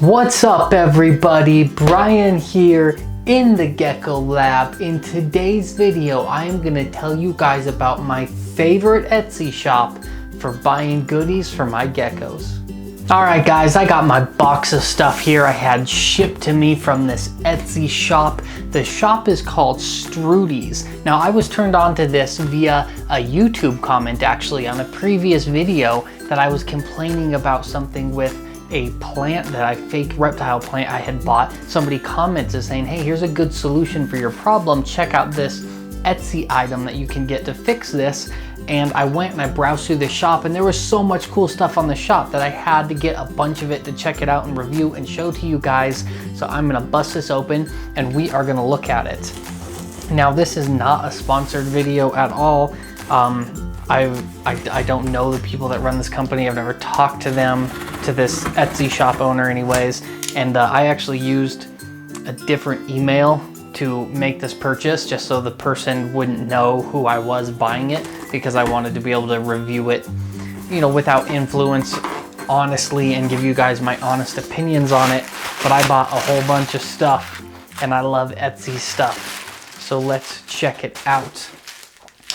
What's up everybody, Brian here in the Gecko lab. In today's video, I am going to tell you guys about my favorite Etsy shop for buying goodies for my geckos. Alright guys, I got my box of stuff here I had shipped to me from this Etsy shop. The shop is called Strudy's. Now I was turned on to this via a YouTube comment actually on a previous video that I was complaining about something with a plant that fake reptile plant I had bought. Somebody commented saying, hey, here's a good solution for your problem. Check out this Etsy item that you can get to fix this. And I went and I browsed through the shop and there was so much cool stuff on the shop that I had to get a bunch of it to check it out and review and show to you guys. So I'm gonna bust this open and we are gonna look at it. Now this is not a sponsored video at all. I don't know the people that run this company. I've never talked to them, to this Etsy shop owner anyways. And I actually used a different email to make this purchase just so the person wouldn't know who I was buying it, because I wanted to be able to review it, you know, without influence, honestly, and give you guys my honest opinions on it. But I bought a whole bunch of stuff and I love Etsy stuff. So let's check it out.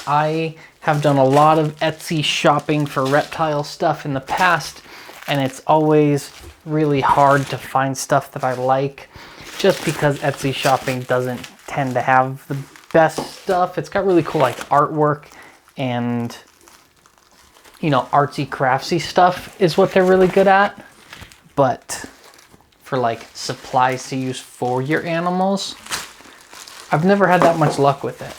I have done a lot of Etsy shopping for reptile stuff in the past, and it's always really hard to find stuff that I like just because Etsy shopping doesn't tend to have the best stuff. It's got really cool like artwork and, you know, artsy craftsy stuff is what they're really good at. But for like supplies to use for your animals, I've never had that much luck with it.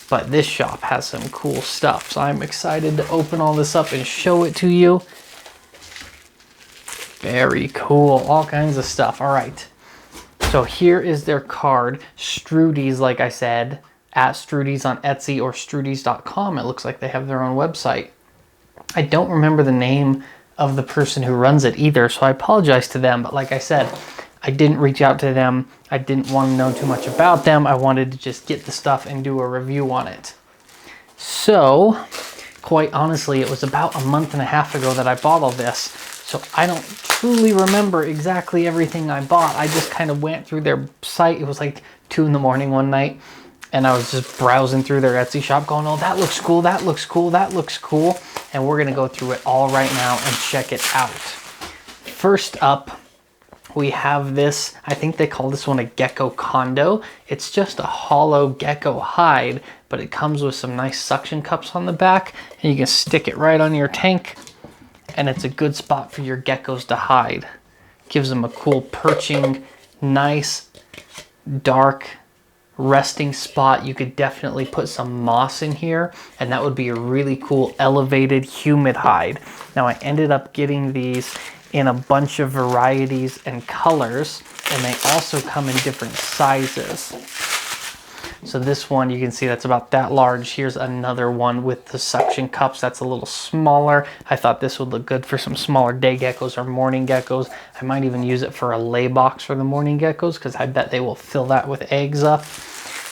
But this shop has some cool stuff, so I'm excited to open all this up and show it to you. Very cool, all kinds of stuff. All right, so here is their card. Strudy's, like I said, at Strudy's on Etsy or strudys.com. It looks like they have their own website. I don't remember the name of the person who runs it either, so I apologize to them. But like I said, I didn't reach out to them. I didn't want to know too much about them. I wanted to just get the stuff and do a review on it. So, quite honestly, it was about a month and a half ago that I bought all this. So I don't truly remember exactly everything I bought. I just kind of went through their site. It was like 2 in the morning one night. And I was just browsing through their Etsy shop going, oh, that looks cool, that looks cool, that looks cool. And we're gonna go through it all right now and check it out. First up, we have this, I think they call this one a gecko condo. It's just a hollow gecko hide, but it comes with some nice suction cups on the back, and you can stick it right on your tank, and it's a good spot for your geckos to hide. Gives them a cool perching, nice, dark, resting spot. You could definitely put some moss in here, and that would be a really cool elevated humid hide. Now I ended up getting these in a bunch of varieties and colors, and they also come in different sizes. So this one, you can see that's about that large. Here's another one with the suction cups that's a little smaller. I thought this would look good for some smaller day geckos or morning geckos. I might even use it for a lay box for the morning geckos, because I bet they will fill that with eggs up.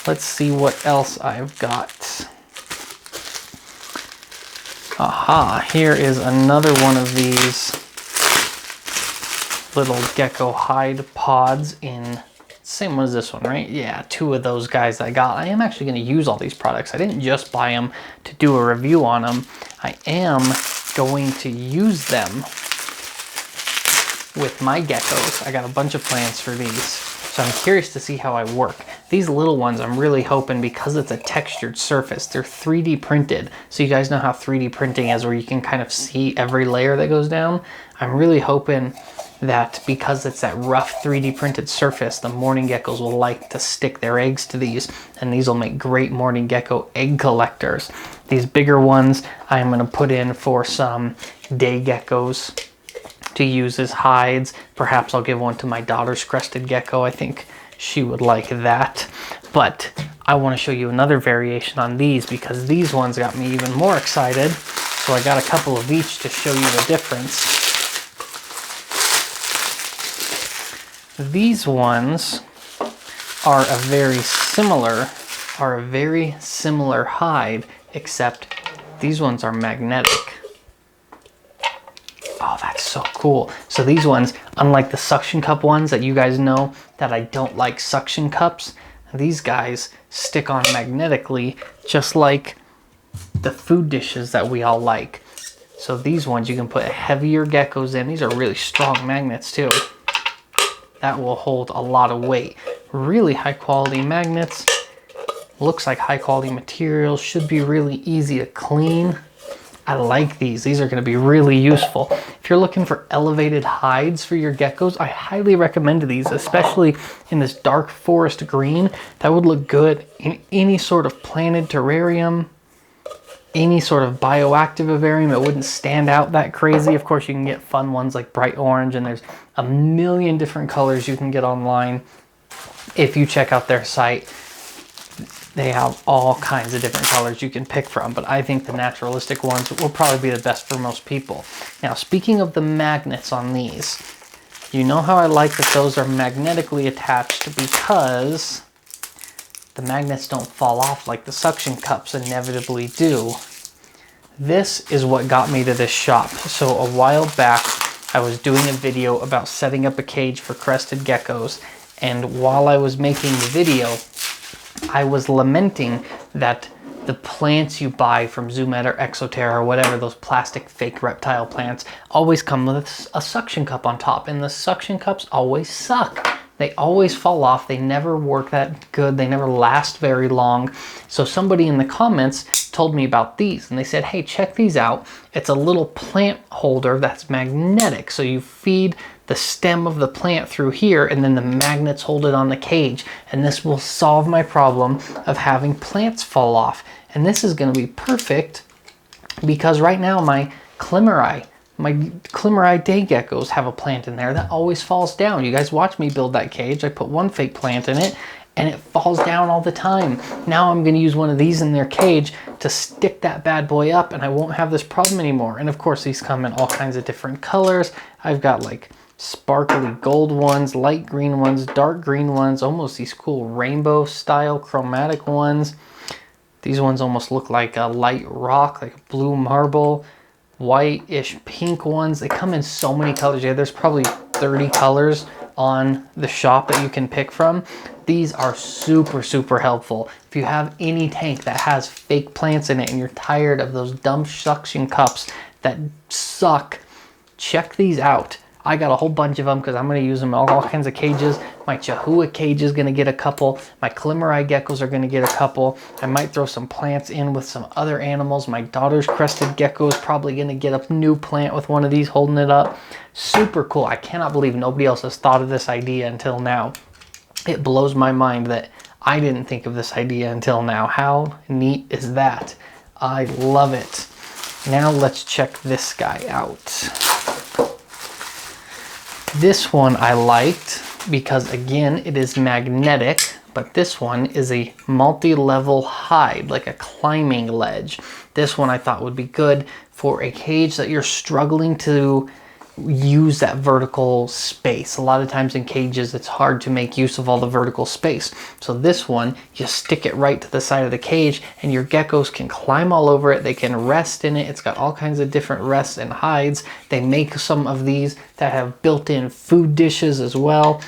Let's see what else I've got. Aha, here is another one of these little gecko hide pods in same one as this one, right? Yeah, 2 of those guys I got. I am actually going to use all these products. I didn't just buy them to do a review on them. I am going to use them with my geckos. I got a bunch of plans for these, so I'm curious to see how I work. These little ones, I'm really hoping, because it's a textured surface, they're 3D printed. So you guys know how 3D printing is, where you can kind of see every layer that goes down. I'm really hoping that because it's that rough 3D printed surface, the morning geckos will like to stick their eggs to these, and these will make great morning gecko egg collectors. These bigger ones I'm going to put in for some day geckos to use as hides. Perhaps I'll give one to my daughter's crested gecko. I think she would like that. But I want to show you another variation on these, because these ones got me even more excited. So I got a couple of each to show you the difference. These ones are a very similar hide, except these ones are magnetic. Oh, that's so cool. cool. So these ones, unlike the suction cup ones that you guys know that I don't like suction cups, these guys stick on magnetically just like the food dishes that we all like. So these ones you can put heavier geckos in. These are really strong magnets too. That will hold a lot of weight. Really high quality magnets. Looks like high quality materials. Should be really easy to clean. I like these. These are going to be really useful. If you're looking for elevated hides for your geckos, I highly recommend these, especially in this dark forest green. That would look good in any sort of planted terrarium, any sort of bioactive vivarium. It wouldn't stand out that crazy. Of course, you can get fun ones like bright orange, and there's a million different colors you can get online. If you check out their site, they have all kinds of different colors you can pick from, but I think the naturalistic ones will probably be the best for most people. Now, speaking of the magnets on these, you know how I like that those are magnetically attached because the magnets don't fall off like the suction cups inevitably do. This is what got me to this shop. So a while back, I was doing a video about setting up a cage for crested geckos, and while I was making the video, I was lamenting that the plants you buy from Zoomed or Exoterra or whatever, those plastic fake reptile plants, always come with a suction cup on top, and the suction cups always suck. They always fall off. They never work that good. They never last very long. So somebody in the comments told me about these, and they said, hey, check these out. It's a little plant holder that's magnetic. So you feed the stem of the plant through here, and then the magnets hold it on the cage. And this will solve my problem of having plants fall off. And this is going to be perfect because right now my Climeri day geckos have a plant in there that always falls down. You guys watch me build that cage. I put one fake plant in it and it falls down all the time. Now I'm going to use one of these in their cage to stick that bad boy up, and I won't have this problem anymore. And of course, these come in all kinds of different colors. I've got like sparkly gold ones, light green ones, dark green ones, almost these cool rainbow style chromatic ones. These ones almost look like a light rock, like blue marble, white-ish pink ones. They come in so many colors. Yeah, there's probably 30 colors on the shop that you can pick from. These are super, super helpful. If you have any tank that has fake plants in it and you're tired of those dumb suction cups that suck, check these out. I got a whole bunch of them because I'm going to use them in all kinds of cages. My Chihuahua cage is going to get a couple. My Climeri geckos are going to get a couple. I might throw some plants in with some other animals. My daughter's crested gecko is probably going to get a new plant with one of these holding it up. Super cool. I cannot believe nobody else has thought of this idea until now. It blows my mind that I didn't think of this idea until now. How neat is that? I love it. Now let's check this guy out. This one I liked because, again, it is magnetic, but this one is a multi-level hide, like a climbing ledge. This one I thought would be good for a cage that you're struggling to use that vertical space. A lot of times in cages, it's hard to make use of all the vertical space. So this one, you stick it right to the side of the cage and your geckos can climb all over it. They can rest in it. It's got all kinds of different rests and hides. They make some of these that have built-in food dishes as well.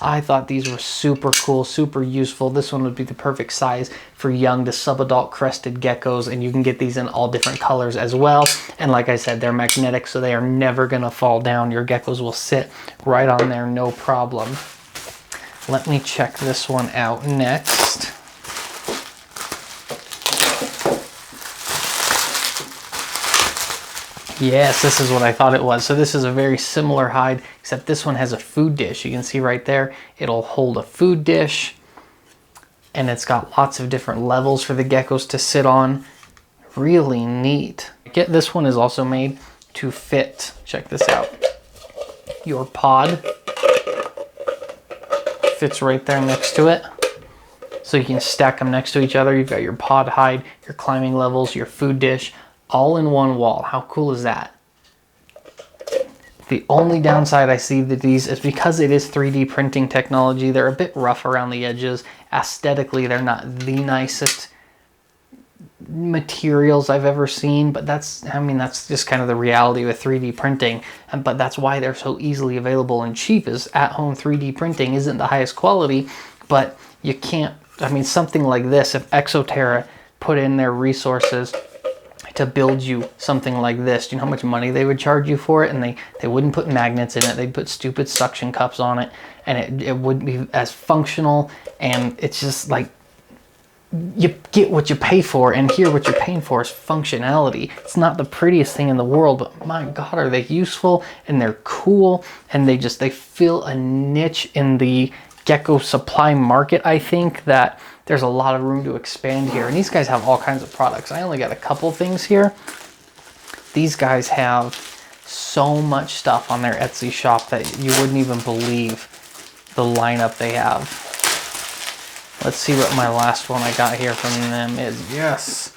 I thought these were super cool, super useful. This one would be the perfect size for young to subadult crested geckos, and you can get these in all different colors as well. And like I said, they're magnetic, so they are never gonna fall down. Your geckos will sit right on there, no problem. Let me check this one out next. Yes, this is what I thought it was. So this is a very similar hide, except this one has a food dish. You can see right there, it'll hold a food dish, and it's got lots of different levels for the geckos to sit on. Really neat. This one is also made to fit, check this out, your pod. Fits right there next to it. So you can stack them next to each other. You've got your pod hide, your climbing levels, your food dish, all in one wall. How cool is that? The only downside I see to these is because it is 3D printing technology, they're a bit rough around the edges. Aesthetically, they're not the nicest materials I've ever seen, but that's just kind of the reality with 3D printing. But that's why they're so easily available and cheap, is at-home 3D printing isn't the highest quality, but you can't, something like this, if Exoterra put in their resources to build you something like this, do you know how much money they would charge you for it? And they wouldn't put magnets in it, they'd put stupid suction cups on it, and it wouldn't be as functional. And it's just like, you get what you pay for, and here what you're paying for is functionality. It's not the prettiest thing in the world, but my God, are they useful, and they're cool, and they fill a niche in the Gecko supply market. I think that there's a lot of room to expand here, and these guys have all kinds of products. I only got a couple things here. These guys have so much stuff on their Etsy shop that you wouldn't even believe the lineup they have. Let's see what my last one I got here from them is. Yes.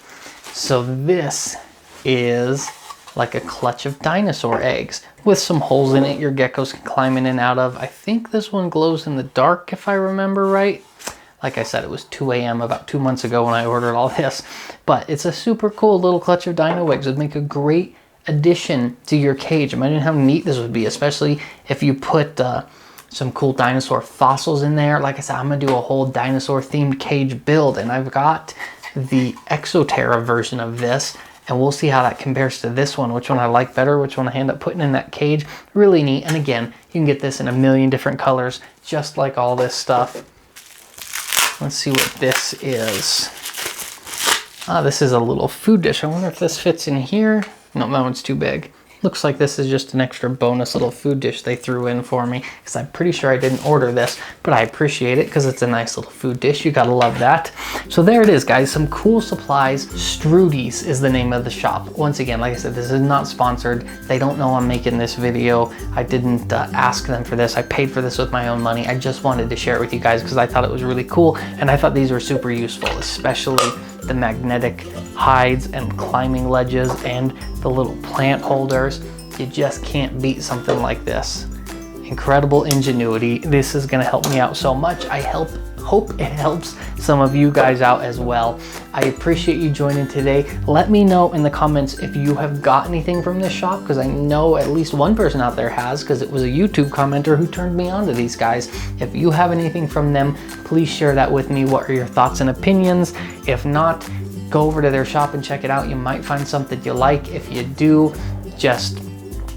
So this is like a clutch of dinosaur eggs with some holes in it your geckos can climb in and out of. I think this one glows in the dark, if I remember right. Like I said, it was 2 a.m. about 2 months ago when I ordered all this. But it's a super cool little clutch of dino eggs. It would make a great addition to your cage. Imagine how neat this would be, especially if you put some cool dinosaur fossils in there. Like I said, I'm gonna do a whole dinosaur themed cage build, and I've got the Exoterra version of this, and we'll see how that compares to this one, which one I like better, which one I end up putting in that cage. Really neat. And again, you can get this in a million different colors, just like all this stuff. Let's see what this is. This is a little food dish. I wonder if this fits in here. No, that one's too big. Looks like this is just an extra bonus little food dish they threw in for me, because I'm pretty sure I didn't order this, but I appreciate it because it's a nice little food dish. You gotta love that. So there it is, guys. Some cool supplies. Strudy's is the name of the shop. Once again, like I said, this is not sponsored. They don't know I'm making this video. I didn't ask them for this. I paid for this with my own money. I just wanted to share it with you guys because I thought it was really cool, and I thought these were super useful, especially the magnetic hides and climbing ledges and the little plant holders. You just can't beat something like this. Incredible ingenuity. This is gonna help me out so much. I hope it helps some of you guys out as well. I appreciate you joining today. Let me know in the comments if you have got anything from this shop, because I know at least one person out there has, because it was a YouTube commenter who turned me on to these guys. If you have anything from them, please share that with me. What are your thoughts and opinions? If not, go over to their shop and check it out. You might find something you like. If you do, just,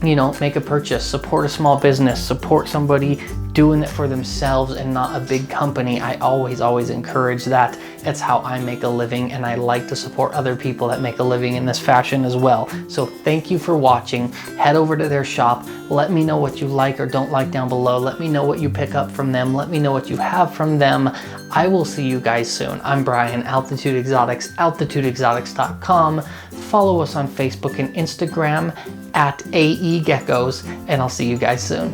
you know, make a purchase. Support a small business. Support somebody doing it for themselves and not a big company. I always encourage that. It's how I make a living, and I like to support other people that make a living in this fashion as well. So thank you for watching. Head over to their shop. Let me know what you like or don't like down below. Let me know what you pick up from them. Let me know what you have from them. I will see you guys soon. I'm Brian, Altitude Exotics, altitudeexotics.com. Follow us on Facebook and Instagram at AE Geckos, and I'll see you guys soon.